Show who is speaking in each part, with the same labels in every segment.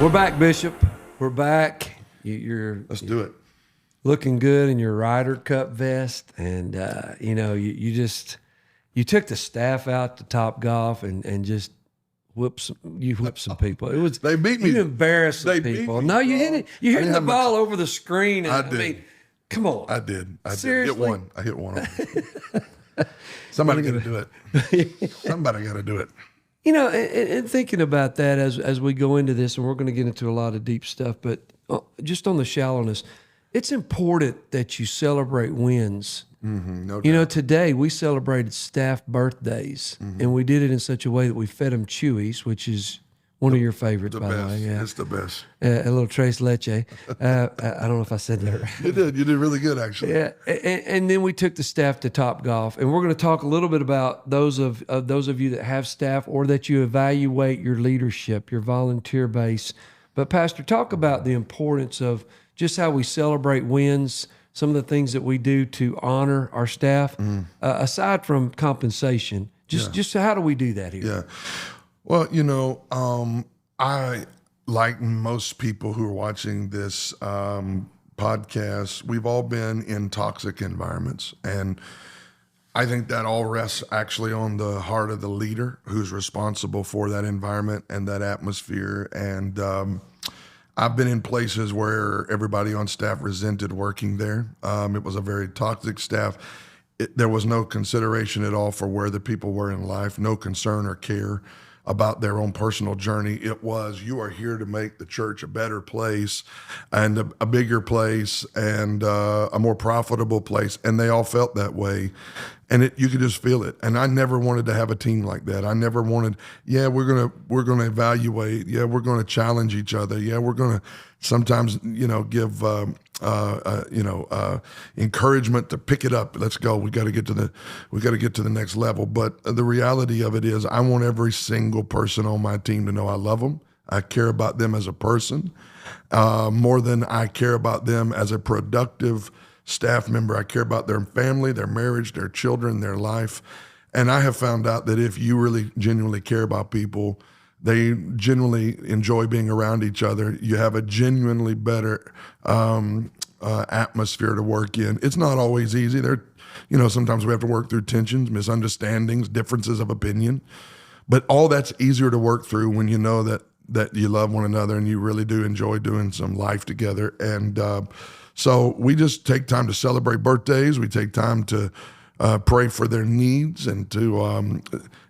Speaker 1: We're back, Bishop. We're back.
Speaker 2: Let's do it.
Speaker 1: Looking good in your Ryder Cup vest, and you took the staff out to Top Golf and just whipped some people. It was
Speaker 2: They beat me.
Speaker 1: You embarrassed some
Speaker 2: They beat
Speaker 1: people.
Speaker 2: me,
Speaker 1: No, you
Speaker 2: bro.
Speaker 1: hit it. You hit
Speaker 2: didn't
Speaker 1: the
Speaker 2: have
Speaker 1: ball over the screen. And,
Speaker 2: I did.
Speaker 1: mean, come on.
Speaker 2: I did.
Speaker 1: Seriously?
Speaker 2: I hit one of them. Somebody got to do it. Somebody got to do it.
Speaker 1: You know, and thinking about that as we go into this, and we're going to get into a lot of deep stuff, but just on the shallowness, it's important that you celebrate wins.
Speaker 2: Mm-hmm, no doubt.
Speaker 1: You know, today we celebrated staff birthdays, and we did it in such a way that we fed them Chewies, which is one of your favorites,
Speaker 2: The
Speaker 1: by
Speaker 2: best.
Speaker 1: the way. Yeah.
Speaker 2: It's the best.
Speaker 1: A little tres leche. I don't know if I said that right.
Speaker 2: You did really good, actually.
Speaker 1: Yeah, and then we took the staff to Top Golf, and we're going to talk a little bit about those of you that have staff or that you evaluate your leadership, your volunteer base. But Pastor, talk about the importance of just how we celebrate wins, some of the things that we do to honor our staff, aside from compensation. Just how do we do that here?
Speaker 2: Yeah. Well, I, like most people who are watching this podcast, we've all been in toxic environments. And I think that all rests actually on the heart of the leader who's responsible for that environment and that atmosphere. And I've been in places where everybody on staff resented working there. It was a very toxic staff. There was no consideration at all for where the people were in life, no concern or care about their own personal journey. It was, you are here to make the church a better place and a bigger place and a more profitable place. And they all felt that way. And you could just feel it. And I never wanted to have a team like that. I never wanted, we're gonna evaluate. Yeah, we're gonna challenge each other. Yeah, we're gonna sometimes, give encouragement to pick it up. Let's go. We got to get to the next level. But the reality of it is, I want every single person on my team to know I love them. I care about them as a person more than I care about them as a productive staff member. I care about their family, their marriage, their children, their life. And I have found out that if you really genuinely care about people, they genuinely enjoy being around each other. You have a genuinely better atmosphere to work in. It's not always easy. Sometimes we have to work through tensions, misunderstandings, differences of opinion. But all that's easier to work through when you know that you love one another and you really do enjoy doing some life together. And so we just take time to celebrate birthdays. We take time to pray for their needs, and to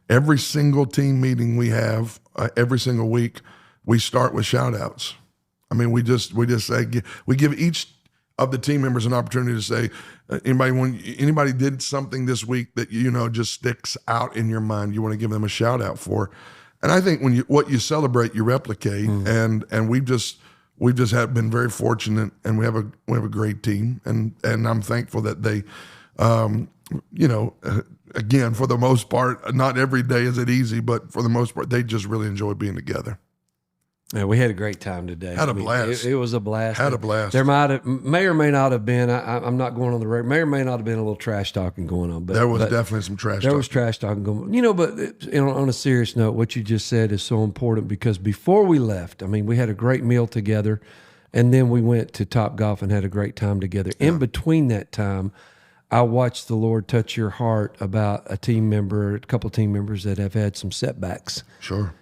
Speaker 2: every single team meeting we have, every single week, we start with shout outs. I mean, we just say, we give each of the team members an opportunity to say, anybody did something this week that just sticks out in your mind, you want to give them a shout out for. And I think what you celebrate, you replicate, and we've just been very fortunate, and we have a great team, and I'm thankful that they, again, for the most part, not every day is it easy, but for the most part, they just really enjoy being together.
Speaker 1: Yeah, we had a great time today.
Speaker 2: Had a blast.
Speaker 1: It was a blast.
Speaker 2: Had a blast.
Speaker 1: There may or may not have been, I'm not going on the record, may or may not have been a little trash talking going on. But
Speaker 2: there was definitely some trash talking.
Speaker 1: There was trash talking going on. But on a serious note, what you just said is so important, because before we left, we had a great meal together, and then we went to Top Golf and had a great time together. Yeah. In between that time, I watched the Lord touch your heart about a couple of team members that have had some setbacks.
Speaker 2: Sure.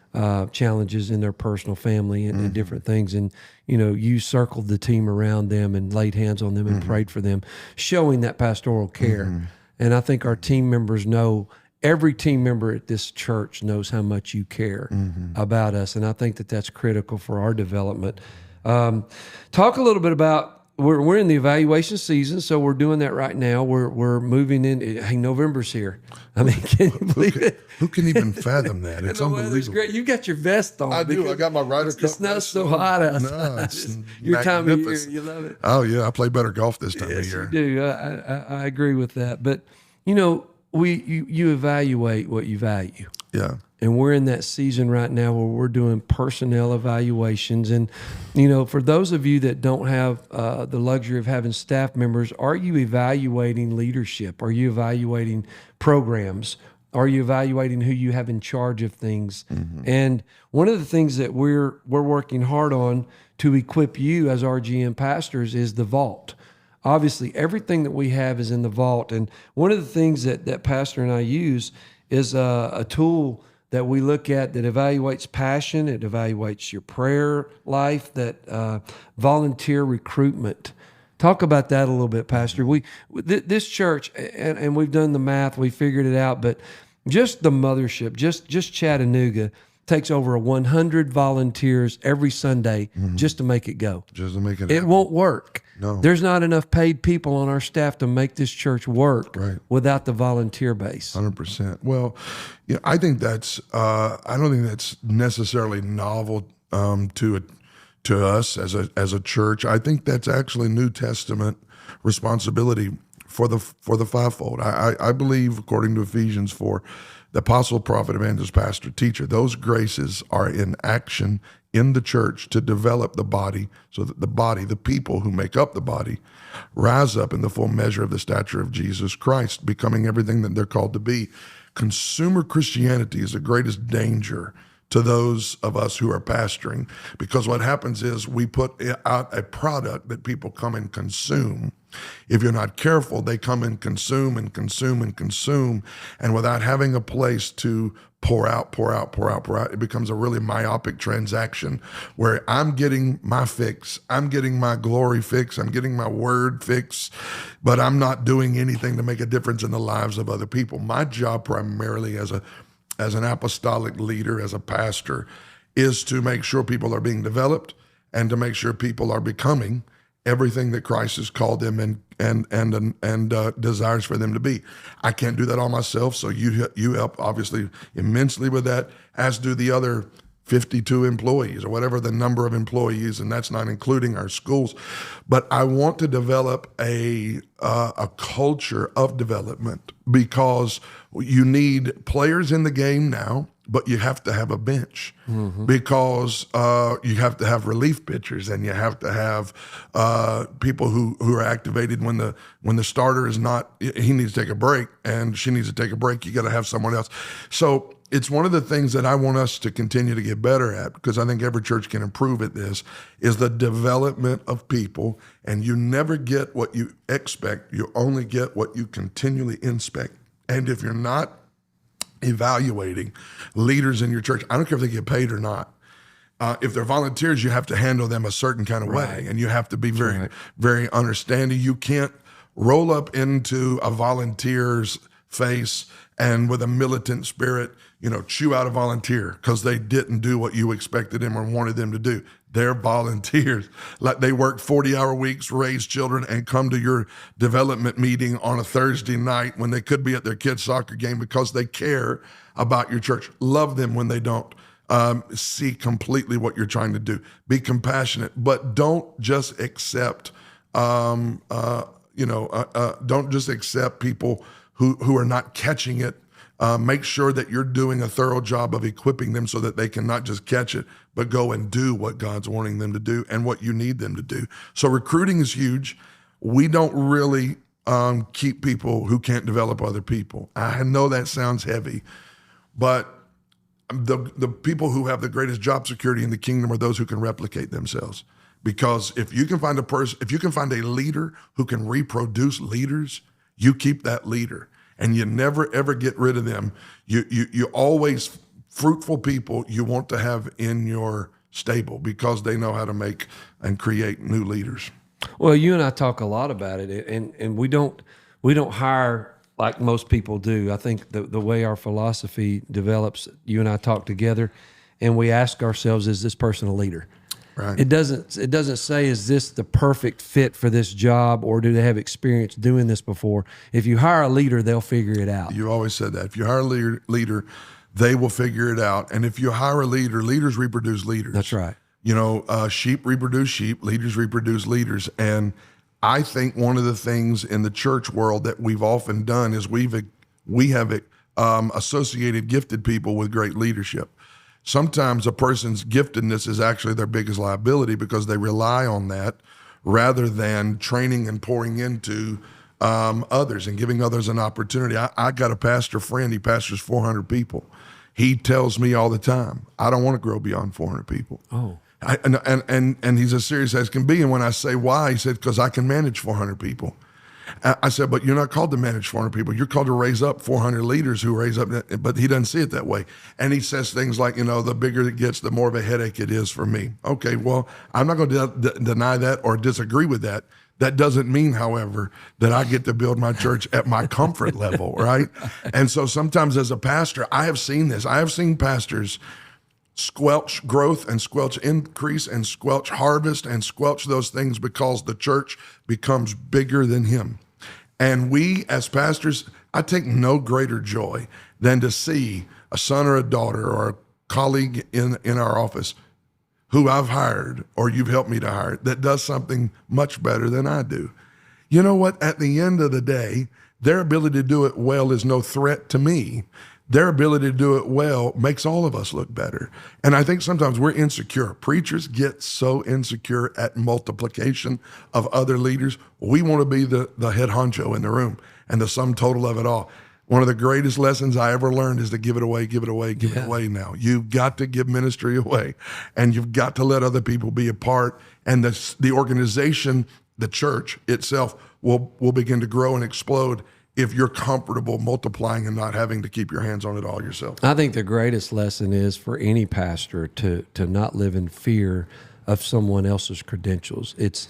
Speaker 1: Challenges in their personal family and different things. And, you circled the team around them and laid hands on them and prayed for them, showing that pastoral care. And I think our team members know, every team member at this church knows how much you care about us. And I think that that's critical for our development. Talk a little bit about, we're in the evaluation season, so we're doing that right now. We're moving in. Hey, November's here. Can you believe it?
Speaker 2: Who can even fathom that? It's unbelievable.
Speaker 1: Great. You got your vest on.
Speaker 2: I do. I got my Ryder Cup.
Speaker 1: It's not so hot outside.
Speaker 2: No, it's
Speaker 1: your time of year. You love it.
Speaker 2: Oh yeah, I play better golf this time of year.
Speaker 1: You do. I agree with that. But you evaluate what you value.
Speaker 2: Yeah.
Speaker 1: And we're in that season right now where we're doing personnel evaluations. And, for those of you that don't have the luxury of having staff members, are you evaluating leadership? Are you evaluating programs? Are you evaluating who you have in charge of things? And one of the things that we're working hard on to equip you as RGM pastors is the vault. Obviously, everything that we have is in the vault. And one of the things that Pastor and I use is a tool that we look at that evaluates passion, it evaluates your prayer life, that volunteer recruitment. Talk about that a little bit, Pastor. This church, and we've done the math, we figured it out, but just the mothership, just Chattanooga, takes over 100 volunteers every Sunday just to make it go.
Speaker 2: Just to make it
Speaker 1: It
Speaker 2: happen.
Speaker 1: won't work.
Speaker 2: No.
Speaker 1: There's not enough paid people on our staff to make this church work without the volunteer base.
Speaker 2: 100%. Well, I think that's. I don't think that's necessarily novel to us as a church. I think that's actually New Testament responsibility for the fivefold. I believe, according to Ephesians 4, the apostle, prophet, evangelist, pastor, teacher, those graces are in action in the church to develop the body, so that the people who make up the body rise up in the full measure of the stature of Jesus Christ, becoming everything that they're called to be. Consumer Christianity is the greatest danger to those of us who are pastoring, because what happens is we put out a product that people come and consume. If you're not careful, they come and consume and consume and consume, and without having a place to pour out, it becomes a really myopic transaction where I'm getting my fix, I'm getting my glory fix, I'm getting my word fix, but I'm not doing anything to make a difference in the lives of other people. My job primarily as an apostolic leader, as a pastor, is to make sure people are being developed and to make sure people are becoming everything that Christ has called them and desires for them to be. I can't do that all myself, so you help obviously immensely with that, as do the other 52 employees or whatever the number of employees, and that's not including our schools. But I want to develop a culture of development, because you need players in the game now, but you have to have a bench because you have to have relief pitchers, and you have to have people who are activated when the starter is not. He needs to take a break, and she needs to take a break. You got to have someone else. So it's one of the things that I want us to continue to get better at, because I think every church can improve at this, is the development of people. And you never get what you expect. You only get what you continually inspect. And if you're not evaluating leaders in your church, I don't care if they get paid or not. If they're volunteers, you have to handle them a certain kind of way, and you have to be very, very understanding. You can't roll up into a volunteer's face and with a militant spirit, chew out a volunteer because they didn't do what you expected them or wanted them to do. They're volunteers. Like, they work 40-hour weeks, raise children, and come to your development meeting on a Thursday night when they could be at their kid's soccer game, because they care about your church. Love them when they don't see completely what you're trying to do. Be compassionate, but don't just accept, don't just accept people who are not catching it. Make sure that you're doing a thorough job of equipping them so that they can not just catch it, but go and do what God's wanting them to do and what you need them to do. So recruiting is huge. We don't really keep people who can't develop other people. I know that sounds heavy, but the people who have the greatest job security in the kingdom are those who can replicate themselves. Because if you can find a leader who can reproduce leaders, you keep that leader. And you never, ever get rid of them. You always, fruitful people you want to have in your stable, because they know how to make and create new leaders.
Speaker 1: Well, you and I talk a lot about it, and we don't hire like most people do. I think the way our philosophy develops, you and I talk together, and we ask ourselves, is this person a leader?
Speaker 2: Right.
Speaker 1: It doesn't say, is this the perfect fit for this job, or do they have experience doing this before? If you hire a leader, they'll figure it out.
Speaker 2: You always said that. If you hire a leader, they will figure it out. And if you hire a leader, leaders reproduce leaders.
Speaker 1: That's right.
Speaker 2: Sheep reproduce sheep, leaders reproduce leaders. And I think one of the things in the church world that we've often done is we have associated gifted people with great leadership. Sometimes a person's giftedness is actually their biggest liability, because they rely on that rather than training and pouring into others and giving others an opportunity. I got a pastor friend. He pastors 400 people. He tells me all the time, I don't want to grow beyond 400 people.
Speaker 1: Oh.
Speaker 2: And he's as serious as can be. And when I say why, he said, because I can manage 400 people. I said, but you're not called to manage 400 people. You're called to raise up 400 leaders who raise up. But he doesn't see it that way. And he says things like, the bigger it gets, the more of a headache it is for me. Okay, well, I'm not going to deny that or disagree with that. That doesn't mean, however, that I get to build my church at my comfort level, right? And so sometimes as a pastor, I have seen this. I have seen pastors squelch growth and squelch increase and squelch harvest and squelch those things because the church becomes bigger than him. And we as pastors, I take no greater joy than to see a son or a daughter or a colleague in our office who I've hired or you've helped me to hire that does something much better than I do. You know what? At the end of the day, their ability to do it well is no threat to me. Their ability to do it well makes all of us look better. And I think sometimes we're insecure. Preachers get so insecure at multiplication of other leaders. We want to be the head honcho in the room and the sum total of it all. One of the greatest lessons I ever learned is to give it away, give it away, give it away now. You've got to give ministry away, and you've got to let other people be a part. And the organization, the church itself, will begin to grow and explode if you're comfortable multiplying and not having to keep your hands on it all yourself.
Speaker 1: I think the greatest lesson is for any pastor to not live in fear of someone else's credentials. It's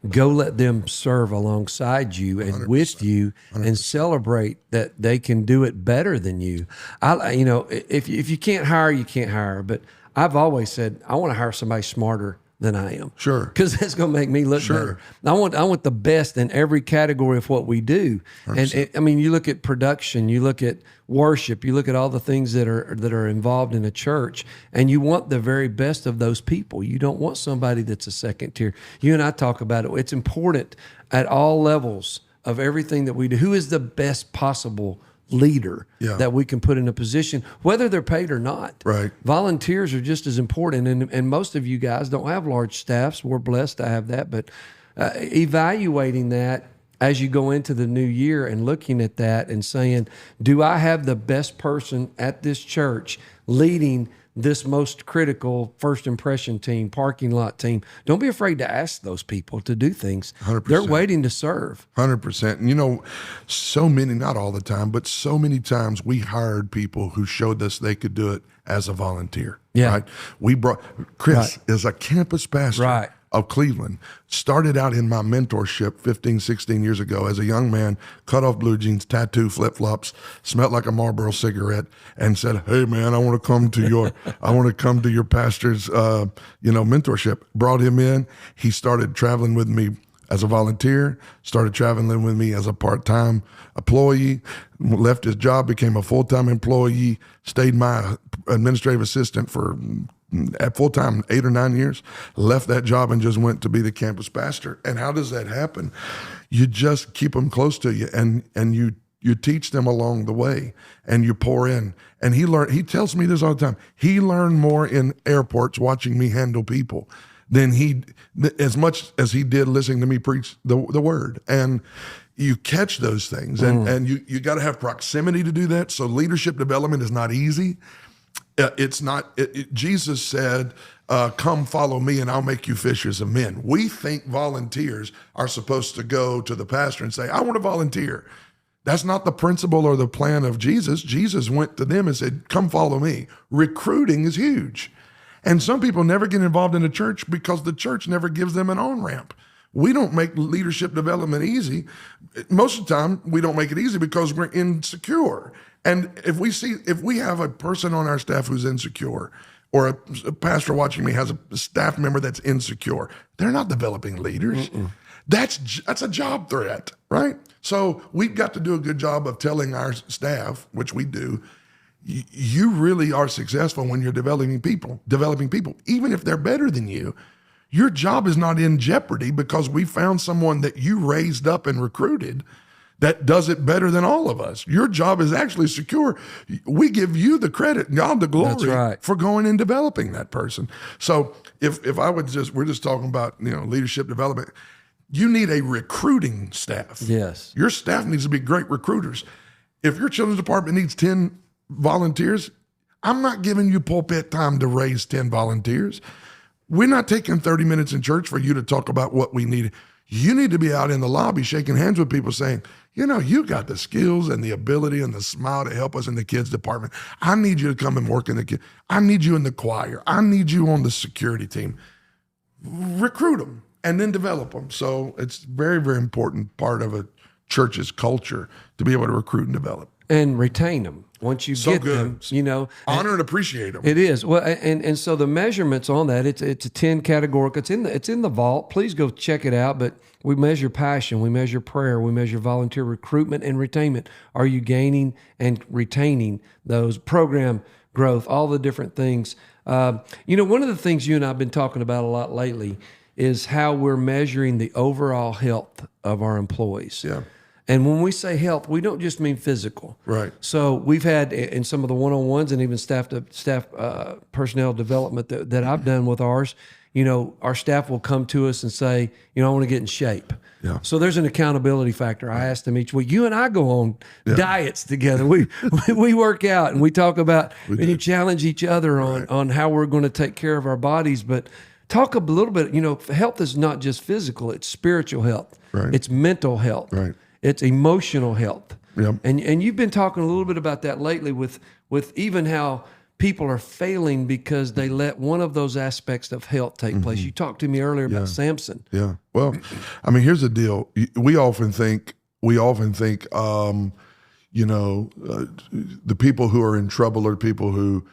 Speaker 1: go let them serve alongside you and
Speaker 2: 100%.
Speaker 1: with you 100%. And celebrate that they can do it better than you. If you can't hire, you can't hire. But I've always said, I want to hire somebody smarter than I am.
Speaker 2: Sure.
Speaker 1: Because that's going to make me look better. I want the best in every category of what we do. 100%. And you look at production, you look at worship, you look at all the things that are involved in a church, and you want the very best of those people. You don't want somebody that's a second tier. You and I talk about it. It's important at all levels of everything that we do. Who is the best possible leader that we can put in a position, whether they're paid or not.
Speaker 2: Right.
Speaker 1: Volunteers are just as important, and most of you guys don't have large staffs. We're blessed to have that, but evaluating that as you go into the new year and looking at that and saying, do I have the best person at this church leading this most critical first impression team, parking lot team? Don't be afraid to ask those people to do things.
Speaker 2: 100%.
Speaker 1: They're waiting to serve.
Speaker 2: 100%. And so many, not all the time, but so many times we hired people who showed us they could do it as a volunteer.
Speaker 1: Yeah.
Speaker 2: Right? We brought, Chris is a campus pastor of Cleveland, started out in my mentorship 15, 16 years ago as a young man, cut off blue jeans, tattoo, flip-flops, smelled like a Marlboro cigarette, and said, hey man, I want to come to your pastor's, mentorship. Brought him in. He started traveling with me as a volunteer, started traveling with me as a part-time employee, left his job, became a full-time employee, stayed my administrative assistant for at full-time 8 or 9 years, left that job and just went to be the campus pastor. And how does that happen? You just keep them close to you and you teach them along the way and you pour in. And he tells me this all the time. He learned more in airports watching me handle people than as much as he did listening to me preach the word. And you catch those things and you got to have proximity to do that. So leadership development is not easy. It's not, Jesus said, come follow me and I'll make you fishers of men. We think volunteers are supposed to go to the pastor and say, I want to volunteer. That's not the principle or the plan of Jesus. Jesus went to them and said, come follow me. Recruiting is huge. And some people never get involved in the church because the church never gives them an on-ramp. We don't make leadership development easy. Most of the time, we don't make it easy because we're insecure. And if we have a person on our staff who's insecure, or a pastor watching me has a staff member that's insecure, they're not developing leaders. That's a job threat, right? So we've got to do a good job of telling our staff, which we do, you really are successful when you're developing people, even if they're better than you. Your job is not in jeopardy because we found someone that you raised up and recruited that does it better than all of us. Your job is actually secure. We give you the credit, God the glory, for going and developing that person. So if I would we're just talking about leadership development. You need a recruiting staff.
Speaker 1: Yes.
Speaker 2: Your staff needs to be great recruiters. If your children's department needs 10 volunteers, I'm not giving you pulpit time to raise 10 volunteers. We're not taking 30 minutes in church for you to talk about what we need. You need to be out in the lobby shaking hands with people saying, you got the skills and the ability and the smile to help us in the kids department. I need you to come and work in the kids. I need you in the choir. I need you on the security team. Recruit them and then develop them. So it's very, very important part of a church's culture to be able to recruit and develop.
Speaker 1: And retain them. Once you get them,
Speaker 2: honor and appreciate them.
Speaker 1: It is. Well, and so the measurements on that, it's a 10 categorical. It's in the vault. Please go check it out. But we measure passion, we measure prayer, we measure volunteer recruitment and retainment. Are you gaining and retaining those? Program growth, all the different things. One of the things you and I have been talking about a lot lately is how we're measuring the overall health of our employees.
Speaker 2: Yeah.
Speaker 1: And when we say health, we don't just mean physical.
Speaker 2: Right.
Speaker 1: So we've had in some of the one-on-ones and even staff personnel development that I've done with ours, our staff will come to us and say, I want to get in shape.
Speaker 2: Yeah.
Speaker 1: So there's an accountability factor. I ask them each week. You and I go on diets together. We work out and we talk about and you challenge each other on how we're going to take care of our bodies. But talk a little bit. Health is not just physical; it's spiritual health.
Speaker 2: Right.
Speaker 1: It's mental health.
Speaker 2: Right.
Speaker 1: It's emotional health.
Speaker 2: Yep.
Speaker 1: And you've been talking a little bit about that lately with even how people are failing because they let one of those aspects of health take place. You talked to me earlier about Samson.
Speaker 2: Yeah. Well, here's the deal. We often think, the people who are in trouble are people who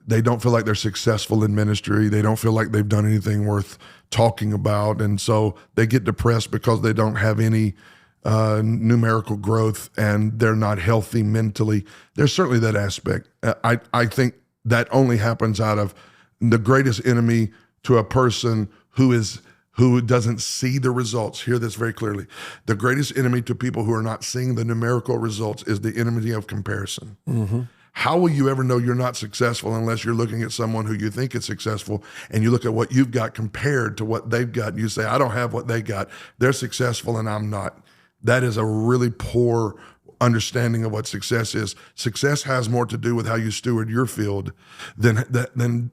Speaker 2: they don't feel like they're successful in ministry. They don't feel like they've done anything worth talking about. And so they get depressed because they don't have any numerical growth and they're not healthy mentally. There's certainly that aspect. I think that only happens out of the greatest enemy to a person who doesn't see the results. Hear this very clearly. The greatest enemy to people who are not seeing the numerical results is the enemy of comparison. Mm-hmm. How will you ever know you're not successful unless you're looking at someone who you think is successful and you look at what you've got compared to what they've got and you say, I don't have what they got. They're successful and I'm not. That is a really poor understanding of what success is. Success has more to do with how you steward your field than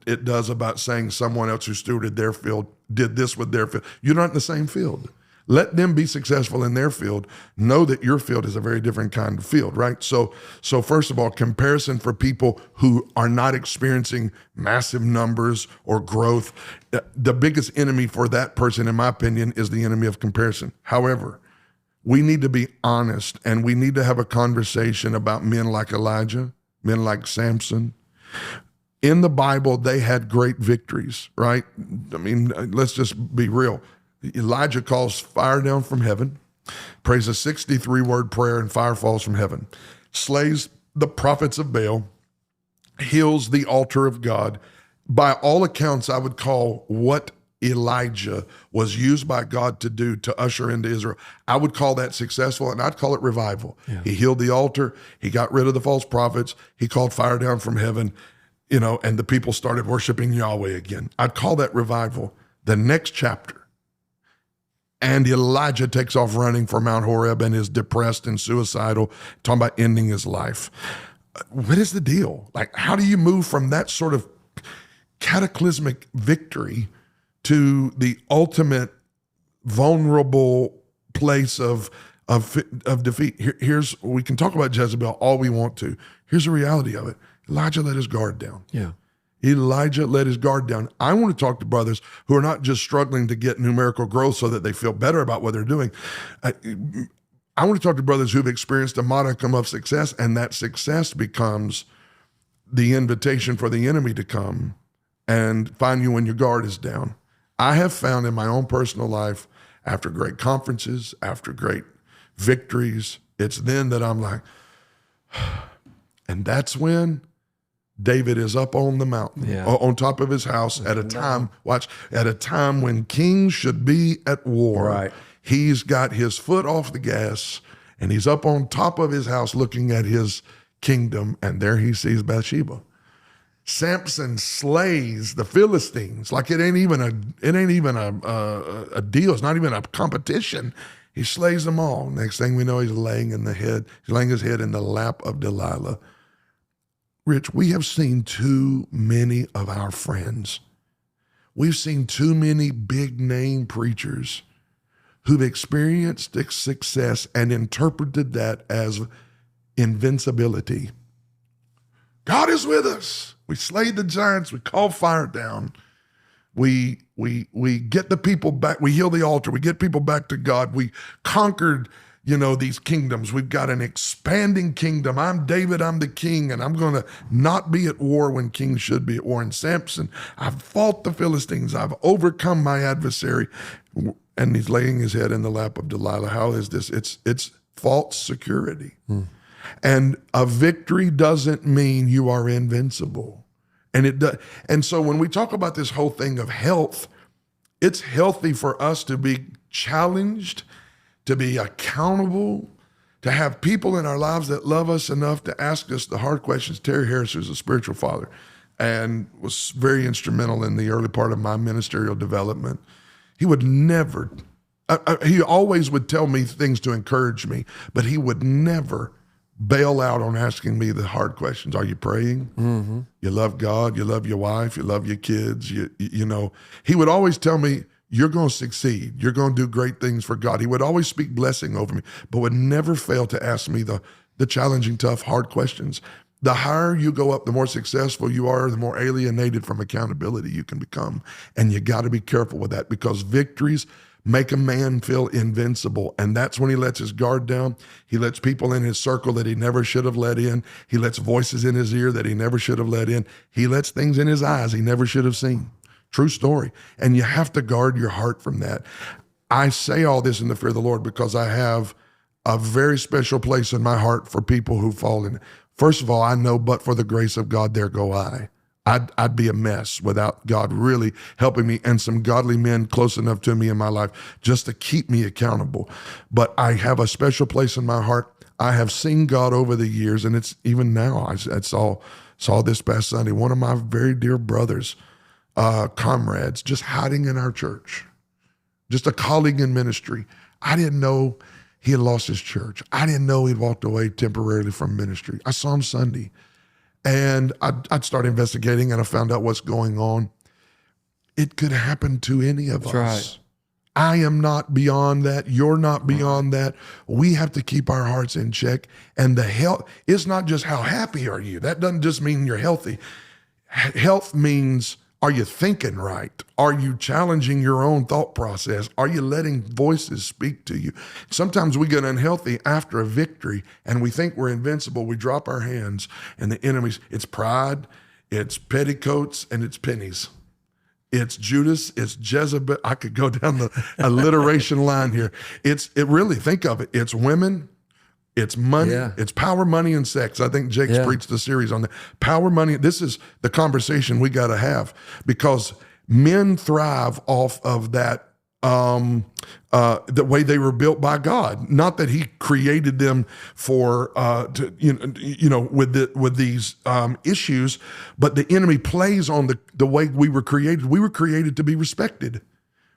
Speaker 2: it does about saying someone else who stewarded their field did this with their field. You're not in the same field. Let them be successful in their field. Know that your field is a very different kind of field, right? So first of all, comparison for people who are not experiencing massive numbers or growth. The biggest enemy for that person, in my opinion, is the enemy of comparison. However, we need to be honest and we need to have a conversation about men like Elijah, men like Samson. In the Bible, they had great victories, right? Let's just be real. Elijah calls fire down from heaven, prays a 63-word prayer, and fire falls from heaven. Slays the prophets of Baal, heals the altar of God. By all accounts, I would call what Elijah was used by God to do to usher into Israel, I would call that successful, and I'd call it revival. Yeah. He healed the altar. He got rid of the false prophets. He called fire down from heaven, and the people started worshiping Yahweh again. I'd call that revival. The next chapter, and Elijah takes off running for Mount Horeb and is depressed and suicidal, talking about ending his life. What is the deal? Like, how do you move from that sort of cataclysmic victory to the ultimate vulnerable place of defeat? We can talk about Jezebel all we want to. Here's the reality of it. Elijah let his guard down.
Speaker 1: Yeah.
Speaker 2: Elijah let his guard down. I want to talk to brothers who are not just struggling to get numerical growth so that they feel better about what they're doing. I want to talk to brothers who've experienced a modicum of success, and that success becomes the invitation for the enemy to come and find you when your guard is down. I have found in my own personal life, after great conferences, after great victories, it's then that I'm like, and that's when David is up on the mountain, on top of his house at a time when kings should be at war.
Speaker 1: Right.
Speaker 2: He's got his foot off the gas and he's up on top of his house looking at his kingdom, and there he sees Bathsheba. Samson slays the Philistines like it ain't even a deal. It's not even a competition. He slays them all. Next thing we know, he's laying his head in the lap of Delilah. Rich, we have seen too many of our friends. We've seen too many big name preachers who've experienced success and interpreted that as invincibility. God is with us. We slayed the giants. We called fire down. We get the people back. We heal the altar. We get people back to God. We conquered, these kingdoms. We've got an expanding kingdom. I'm David. I'm the king, and I'm going to not be at war when kings should be at war. And Samson, I've fought the Philistines. I've overcome my adversary. And he's laying his head in the lap of Delilah. How is this? It's false security. And a victory doesn't mean you are invincible. And so when we talk about this whole thing of health, it's healthy for us to be challenged, to be accountable, to have people in our lives that love us enough to ask us the hard questions. Terry Harris, who's a spiritual father and was very instrumental in the early part of my ministerial development, he would never, he always would tell me things to encourage me, but he would never bail out on asking me the hard questions. Are you praying? Mm-hmm. You love God. You love your wife. You love your kids. He would always tell me, you're going to succeed. You're going to do great things for God. He would always speak blessing over me, but would never fail to ask me the challenging, tough, hard questions. The higher you go up, the more successful you are, the more alienated from accountability you can become. And you got to be careful with that, because victories make a man feel invincible. And that's when he lets his guard down. He lets people in his circle that he never should have let in. He lets voices in his ear that he never should have let in. He lets things in his eyes he never should have seen. True story. And you have to guard your heart from that. I say all this in the fear of the Lord because I have a very special place in my heart for people who fall in. First of all, I know, but for the grace of God, there go I. I'd be a mess without God really helping me and some godly men close enough to me in my life just to keep me accountable. But I have a special place in my heart. I have seen God over the years, and it's even now. I saw this past Sunday, one of my very dear brothers, comrades, just hiding in our church, just a colleague in ministry. I didn't know he had lost his church. I didn't know he'd walked away temporarily from ministry. I saw him Sunday. And I'd start investigating, and I found out what's going on. It could happen to any of us.
Speaker 1: Right.
Speaker 2: I am not beyond that. You're not beyond that. We have to keep our hearts in check. And the health, it's not just how happy are you. That doesn't just mean you're healthy. Health means, are you thinking right? Are you challenging your own thought process? Are you letting voices speak to you? Sometimes we get unhealthy after a victory and we think we're invincible. We drop our hands, and the enemies, it's pride, it's petticoats, and it's pennies. It's Judas, it's Jezebel. I could go down the alliteration line here. It really, think of it. It's women, it's money, it's power, money, and sex. I think Jake's preached a series on that. Power, money. This is the conversation we got to have, because men thrive off of that, the way they were built by God. Not that He created them for, with these issues, but the enemy plays on the way we were created. We were created to be respected.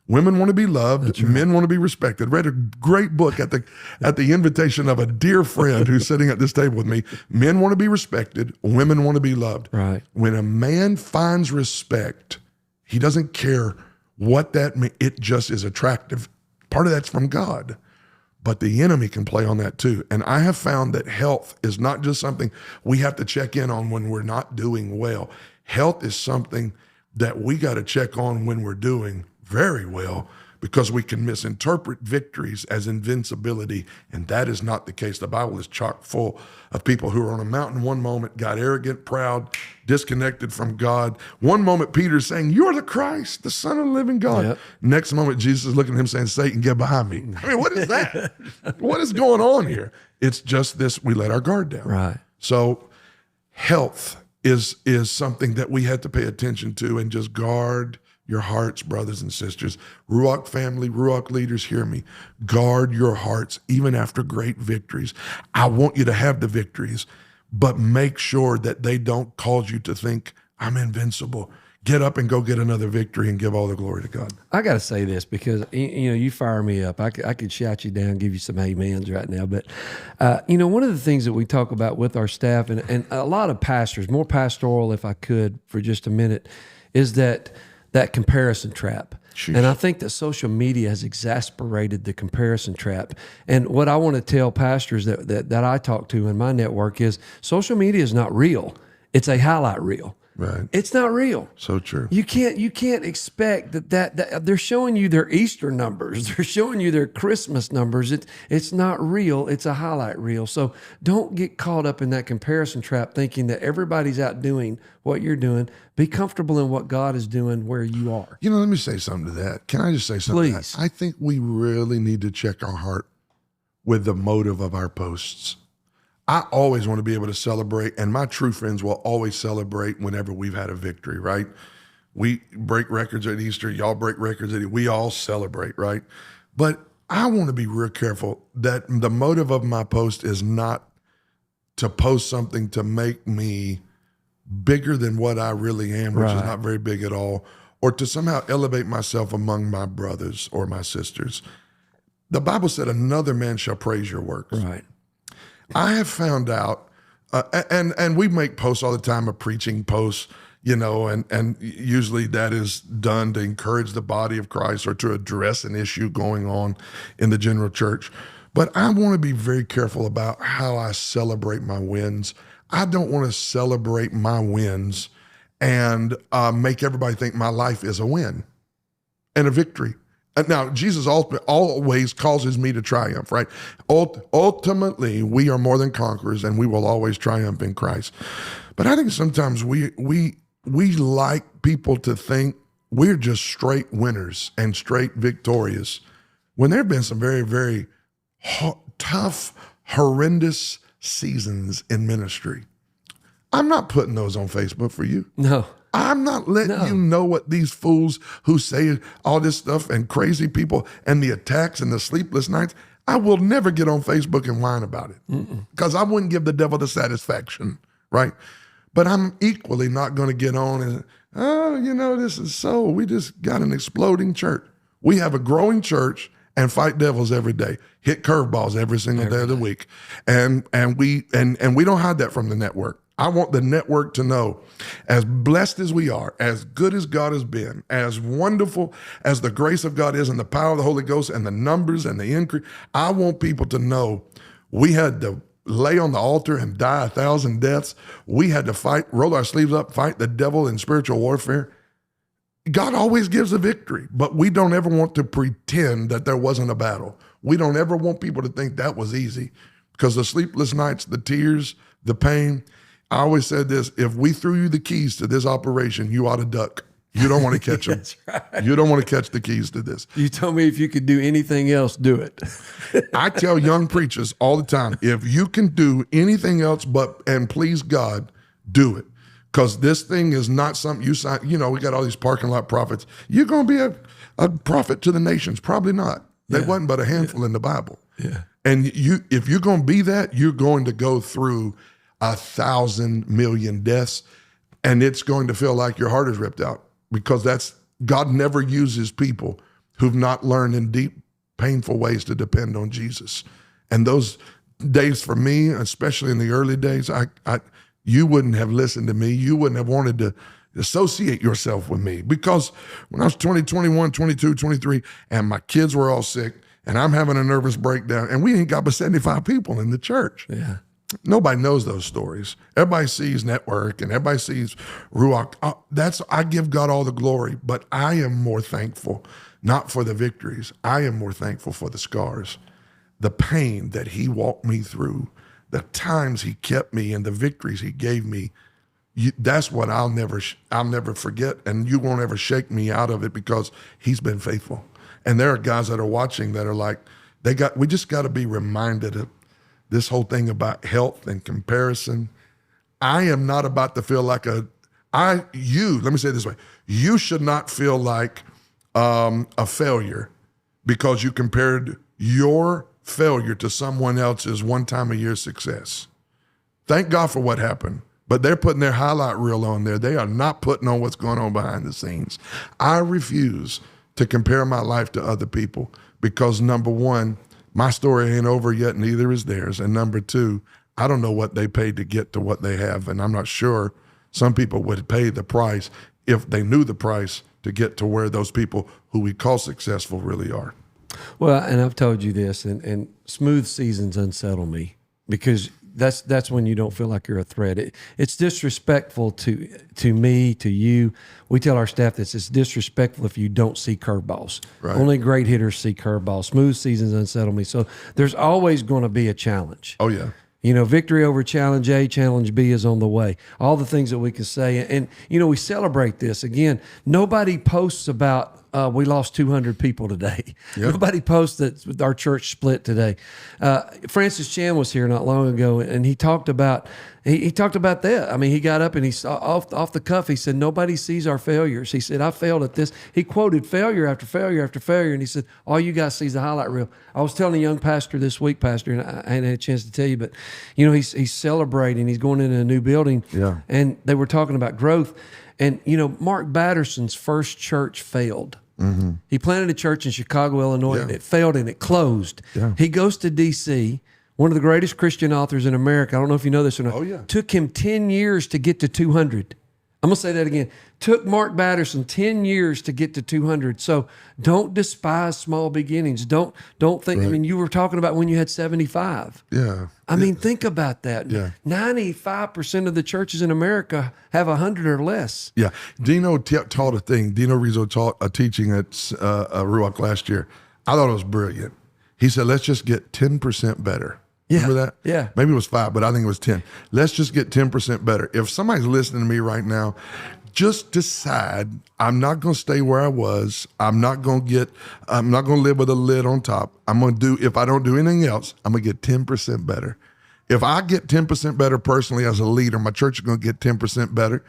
Speaker 2: Women want to be loved. That's right. Men want to be respected. Read a great book at the invitation of a dear friend who's sitting at this table with me. Men want to be respected. Women want to be loved.
Speaker 1: Right.
Speaker 2: When a man finds respect, he doesn't care what that means. It just is attractive. Part of that's from God. But the enemy can play on that too. And I have found that health is not just something we have to check in on when we're not doing well. Health is something that we got to check on when we're doing very well, because we can misinterpret victories as invincibility, and that is not the case. The Bible is chock full of people who are on a mountain one moment, got arrogant, proud, disconnected from God. One moment Peter's saying, "You're the Christ, the Son of the living God." Yep. Next moment Jesus is looking at him saying, "Satan, get behind me." I mean, what is that? What is going on here? It's just this, we let our guard down.
Speaker 1: Right.
Speaker 2: So health is something that we have to pay attention to and just guard your hearts, brothers and sisters. Ruach family, Ruach leaders, hear me. Guard your hearts even after great victories. I want you to have the victories, but make sure that they don't cause you to think, I'm invincible. Get up and go get another victory and give all the glory to God.
Speaker 1: I got to say this because, you fire me up. I could shout you down, give you some amens right now. But, one of the things that we talk about with our staff and a lot of pastors, more pastoral if I could for just a minute, is that comparison trap.
Speaker 2: Sheesh.
Speaker 1: And I think that social media has exasperated the comparison trap. And what I want to tell pastors that I talk to in my network is social media is not real. It's a highlight reel.
Speaker 2: Right.
Speaker 1: It's not real.
Speaker 2: So true.
Speaker 1: You can't expect that they're showing you their Easter numbers. They're showing you their Christmas numbers. It's not real. It's a highlight reel. So don't get caught up in that comparison trap thinking that everybody's out doing what you're doing. Be comfortable in what God is doing where you are.
Speaker 2: Let me say something to that. Can I just say something?
Speaker 1: Please.
Speaker 2: To that? I think we really need to check our heart with the motive of our posts. I always want to be able to celebrate, and my true friends will always celebrate whenever we've had a victory, right? We break records at Easter, y'all break records at Easter, we all celebrate, right? But I want to be real careful that the motive of my post is not to post something to make me bigger than what I really am, which is not very big at all, or to somehow elevate myself among my brothers or my sisters. The Bible said another man shall praise your works.
Speaker 1: Right.
Speaker 2: I have found out, and we make posts all the time, a preaching post, and usually that is done to encourage the body of Christ or to address an issue going on in the general church. But I want to be very careful about how I celebrate my wins. I don't want to celebrate my wins and make everybody think my life is a win and a victory. Now, Jesus always causes me to triumph, right? Ultimately, we are more than conquerors, and we will always triumph in Christ. But I think sometimes we like people to think we're just straight winners and straight victorious, when there have been some very, very tough, horrendous seasons in ministry. I'm not putting those on Facebook for you.
Speaker 1: No.
Speaker 2: I'm not letting you know what these fools who say all this stuff and crazy people and the attacks and the sleepless nights. I will never get on Facebook and whine about it because I wouldn't give the devil the satisfaction, right? But I'm equally not going to get on and, this is so, we just got an exploding church. We have a growing church and fight devils every day, hit curveballs every single day of the week. And we don't hide that from the network. I want the network to know, as blessed as we are, as good as God has been, as wonderful as the grace of God is and the power of the Holy Ghost and the numbers and the increase, I want people to know we had to lay on the altar and die 1,000 deaths. We had to fight, roll our sleeves up, fight the devil in spiritual warfare. God always gives a victory, but we don't ever want to pretend that there wasn't a battle. We don't ever want people to think that was easy, because the sleepless nights, the tears, the pain. I always said this: if we threw you the keys to this operation, you ought to duck. You don't want to catch them.
Speaker 1: That's right.
Speaker 2: You don't want to catch the keys to this.
Speaker 1: You told me if you could do anything else, do it.
Speaker 2: I tell young preachers all the time, if you can do anything else and please God, do it. Because this thing is not something you sign. We got all these parking lot prophets. You're going to be a prophet to the nations. Probably not. There wasn't but a handful in the Bible.
Speaker 1: Yeah.
Speaker 2: And if you're going to be that, you're going to go through 1,000 million deaths, and it's going to feel like your heart is ripped out, because God never uses people who've not learned in deep, painful ways to depend on Jesus. And those days for me, especially in the early days, you wouldn't have listened to me. You wouldn't have wanted to associate yourself with me, because when I was 20, 21, 22, 23, and my kids were all sick, and I'm having a nervous breakdown, and we ain't got but 75 people in the church.
Speaker 1: Yeah.
Speaker 2: Nobody knows those stories. Everybody sees network and everybody sees Ruach. I give God all the glory, but I am more thankful, not for the victories. I am more thankful for the scars, the pain that he walked me through, the times he kept me, and the victories he gave me. That's what I'll never forget, and you won't ever shake me out of it, because he's been faithful. And there are guys that are watching that are like, we just got to be reminded of this whole thing about health and comparison. I am not about to feel like let me say it this way. You should not feel like a failure because you compared your failure to someone else's one time a year success. Thank God for what happened, but they're putting their highlight reel on there. They are not putting on what's going on behind the scenes. I refuse to compare my life to other people because, number one, my story ain't over yet, neither is theirs. And number two, I don't know what they paid to get to what they have, and I'm not sure some people would pay the price if they knew the price to get to where those people who we call successful really are.
Speaker 1: Well, and I've told you this, and smooth seasons unsettle me because that's when you don't feel like you're a threat. It's disrespectful to me, to you. We tell our staff this. It's disrespectful if you don't see curveballs. Right. Only great hitters see curveballs. Smooth seasons unsettle me. So there's always going to be a challenge.
Speaker 2: Oh, yeah.
Speaker 1: You know, victory over challenge A, challenge B is on the way. All the things that we can say. And you know, we celebrate this. Again, nobody posts about we lost 200 people today. Yep. Nobody posts that our church split today. Francis Chan was here not long ago, and he talked about that. I mean, he got up and he saw off the cuff. He said, "Nobody sees our failures." He said, "I failed at this." He quoted failure after failure after failure, and he said, "All you guys see is the highlight reel." I was telling a young pastor this week, Pastor, and I hadn't had a chance to tell you, but you know, he's celebrating. He's going into a new building, and they were talking about growth. And, you know, Mark Batterson's first church failed. Mm-hmm. He planted a church in Chicago, Illinois, and it failed and it closed. Yeah. He goes to D.C., one of the greatest Christian authors in America. I don't know if you know this or not. Oh, yeah. Took him 10 years to get to 200. I'm going to say that again. Took Mark Batterson 10 years to get to 200. So don't despise small beginnings. Don't think, right. I mean, you were talking about when you had 75.
Speaker 2: Yeah.
Speaker 1: I mean, think about that. Yeah. 95% of the churches in America have 100 or less.
Speaker 2: Yeah. Dino taught a thing. Dino Rizzo taught a teaching at Ruach last year. I thought it was brilliant. He said, let's just get 10% better. Yeah. Remember that?
Speaker 1: Yeah.
Speaker 2: Maybe it was 5, but I think it was 10. Let's just get 10% better. If somebody's listening to me right now, just decide I'm not going to stay where I was. I'm not going to live with a lid on top. I'm going to do, if I don't do anything else, I'm going to get 10% better. If I get 10% better personally as a leader, my church is going to get 10% better.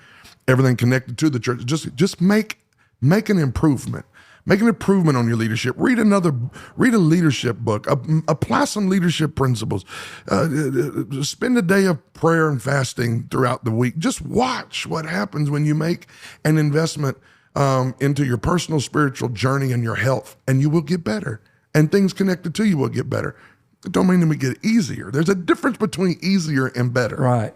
Speaker 2: Everything connected to the church. Just make an improvement. Make an improvement on your leadership. Read a leadership book. Apply some leadership principles. Spend a day of prayer and fasting throughout the week. Just watch what happens when you make an investment into your personal spiritual journey and your health, and you will get better. And things connected to you will get better. It don't mean that we get easier. There's a difference between easier and better.
Speaker 1: Right.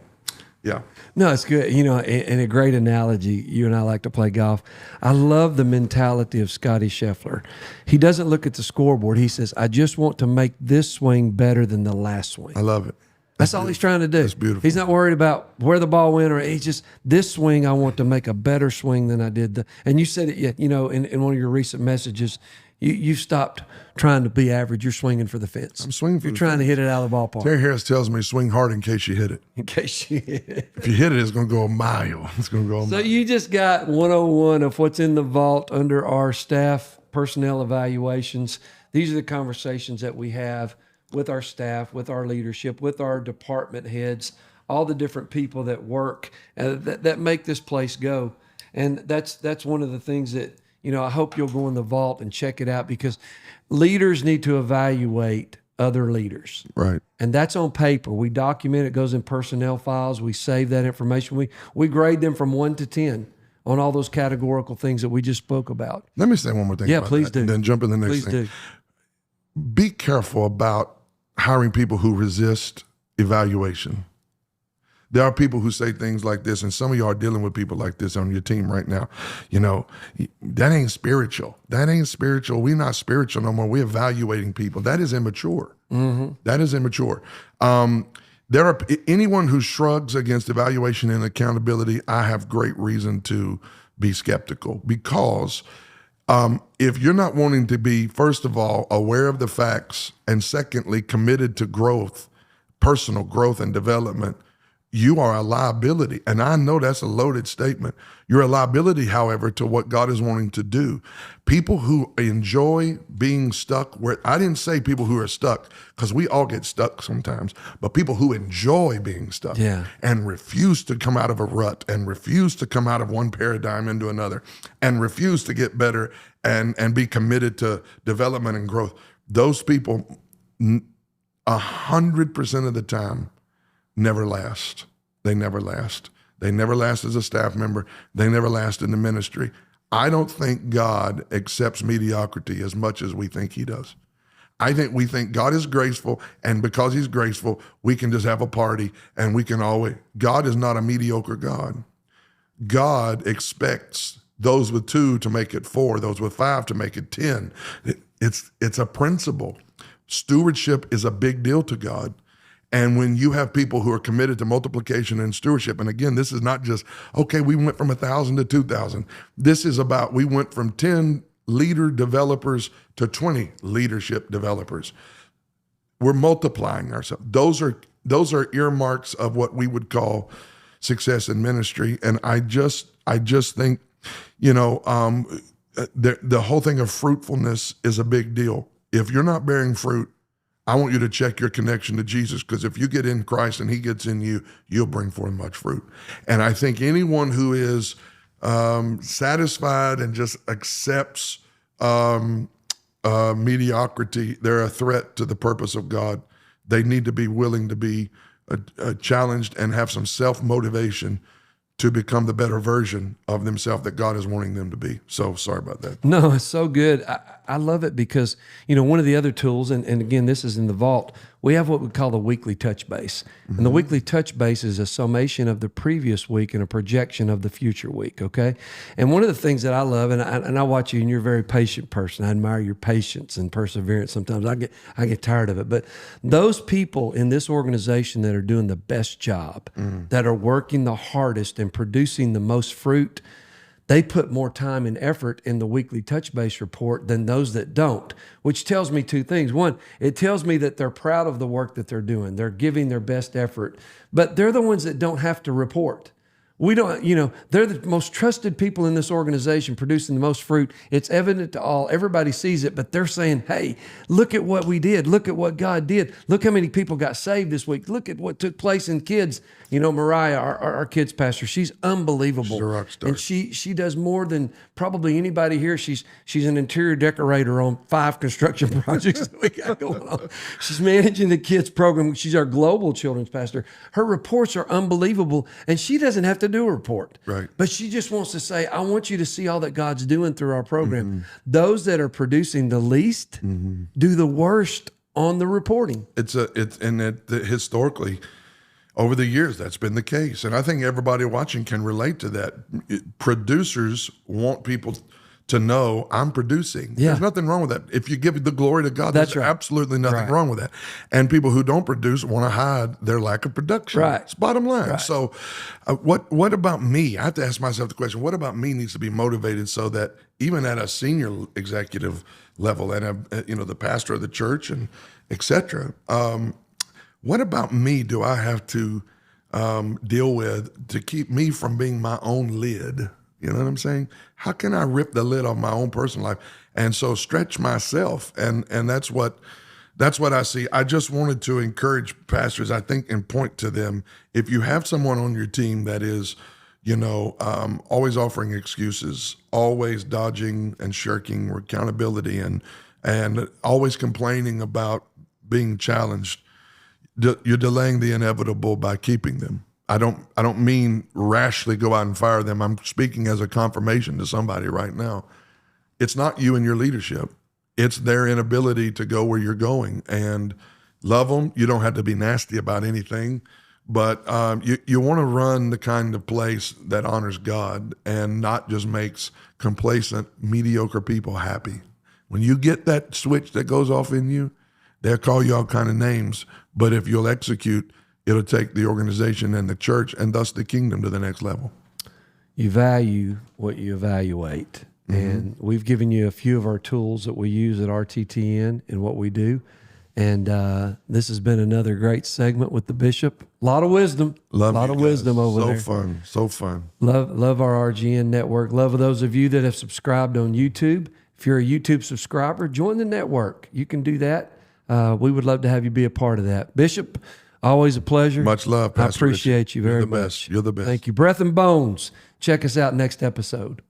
Speaker 2: Yeah.
Speaker 1: No, it's good. You know, in a great analogy, you and I like to play golf. I love the mentality of Scotty Scheffler. He doesn't look at the scoreboard. He says, I just want to make this swing better than the last swing.
Speaker 2: I love it.
Speaker 1: That's all he's trying to do.
Speaker 2: That's beautiful.
Speaker 1: He's not worried about where the ball went, or he's just, this swing, I want to make a better swing than I did. And you said it, you know, in one of your recent messages, you've stopped trying to be average. You're swinging for the fence.
Speaker 2: I'm swinging for
Speaker 1: You're trying to hit it out of the ballpark.
Speaker 2: Terry Harris tells me swing hard in case you hit it.
Speaker 1: In case you hit it.
Speaker 2: If you hit it, it's going to go a mile. It's going to go a mile.
Speaker 1: So you just got 101 of what's in the vault under our staff personnel evaluations. These are the conversations that we have with our staff, with our leadership, with our department heads, all the different people that work that make this place go. And that's one of the things that, you know, I hope you'll go in the vault and check it out, because leaders need to evaluate other leaders.
Speaker 2: Right.
Speaker 1: And that's on paper. We document it, goes in personnel files. We save that information. We grade them from 1 to 10 on all those categorical things that we just spoke about.
Speaker 2: Let me say one more thing.
Speaker 1: Yeah,
Speaker 2: about
Speaker 1: please
Speaker 2: that,
Speaker 1: do.
Speaker 2: And then jump in the next thing.
Speaker 1: Please do.
Speaker 2: Be careful about hiring people who resist evaluation. There are people who say things like this, and some of you are dealing with people like this on your team right now. You know, that ain't spiritual. That ain't spiritual. We're not spiritual no more. We're evaluating people. That is immature. Mm-hmm. That is immature. There are anyone who shrugs against evaluation and accountability, I have great reason to be skeptical, because if you're not wanting to be, first of all, aware of the facts, and secondly, committed to growth, personal growth and development, you are a liability. And I know that's a loaded statement. You're a liability, however, to what God is wanting to do. People who enjoy being stuck where, I didn't say people who are stuck, because we all get stuck sometimes, but people who enjoy being stuck and refuse to come out of a rut and refuse to come out of one paradigm into another and refuse to get better and be committed to development and growth. Those people 100% of the time never last. They never last. They never last as a staff member. They never last in the ministry. I don't think God accepts mediocrity as much as we think he does. I think we think God is graceful, and because he's graceful, we can just have a party and we can always. God is not a mediocre God. God expects those with 2 to make it 4, those with 5 to make it 10. It's a principle. Stewardship is a big deal to God. And when you have people who are committed to multiplication and stewardship, and again, this is not just, okay, we went from 1,000 to 2,000. This is about, we went from 10 leader developers to 20 leadership developers. We're multiplying ourselves. Those are earmarks of what we would call success in ministry. And I just think, the whole thing of fruitfulness is a big deal. If you're not bearing fruit, I want you to check your connection to Jesus, because if you get in Christ and he gets in you, you'll bring forth much fruit. And I think anyone who is satisfied and just accepts mediocrity, they're a threat to the purpose of God. They need to be willing to be challenged and have some self-motivation to become the better version of themselves that God is wanting them to be. So sorry about that.
Speaker 1: No, it's so good. I love it because, one of the other tools, and again, this is in the vault, we have what we call the weekly touch base. Mm-hmm. And the weekly touch base is a summation of the previous week and a projection of the future week, okay? And one of the things that I love, and I watch you, and you're a very patient person. I admire your patience and perseverance sometimes. I get tired of it. But those people in this organization that are doing the best job, that are working the hardest and producing the most fruit, they put more time and effort in the weekly touch base report than those that don't, which tells me 2 things. One, it tells me that they're proud of the work that they're doing. They're giving their best effort, but they're the ones that don't have to report. We don't, they're the most trusted people in this organization, producing the most fruit. It's evident to all. Everybody sees it, but they're saying, hey, look at what we did. Look at what God did. Look how many people got saved this week. Look at what took place in kids. Mariah, our kids pastor, she's unbelievable.
Speaker 2: She's a rock star.
Speaker 1: And she does more than probably anybody here. She's an interior decorator on 5 construction projects that we got going on. She's managing the kids program. She's our global children's pastor. Her reports are unbelievable, and she doesn't have to do a report.
Speaker 2: Right.
Speaker 1: But she just wants to say, I want you to see all that God's doing through our program. Mm-hmm. Those that are producing the least do the worst on the reporting.
Speaker 2: Historically, over the years, that's been the case. And I think everybody watching can relate to that. Producers want people to know I'm producing. Yeah. There's nothing wrong with that. If you give the glory to God, there's absolutely nothing wrong with that. And people who don't produce want to hide their lack of production.
Speaker 1: Right.
Speaker 2: It's bottom line.
Speaker 1: Right.
Speaker 2: So what about me? I have to ask myself the question, what about me needs to be motivated so that even at a senior executive level, and the pastor of the church and et cetera, what about me do I have to deal with to keep me from being my own lid? You know what I'm saying? How can I rip the lid off my own personal life and so stretch myself? And that's what I see. I just wanted to encourage pastors, I think, and point to them. If you have someone on your team that is, always offering excuses, always dodging and shirking accountability, and always complaining about being challenged, you're delaying the inevitable by keeping them. I don't mean rashly go out and fire them. I'm speaking as a confirmation to somebody right now. It's not you and your leadership. It's their inability to go where you're going. And love them. You don't have to be nasty about anything, but you want to run the kind of place that honors God and not just makes complacent, mediocre people happy. When you get that switch that goes off in you, they'll call you all kind of names, but if you'll execute, it'll take the organization and the church and thus the kingdom to the next level. You value what you evaluate. Mm-hmm. And we've given you a few of our tools that we use at RTTN and what we do. And this has been another great segment with the bishop. A lot of wisdom. A lot of wisdom over there. So fun. Love our RGN network. Love those of you that have subscribed on YouTube. If you're a YouTube subscriber, join the network. You can do that. We would love to have you be a part of that. Bishop, always a pleasure. Much love, Pastor. I appreciate you very much. You're the best. Thank you. Breath and Bones. Check us out next episode.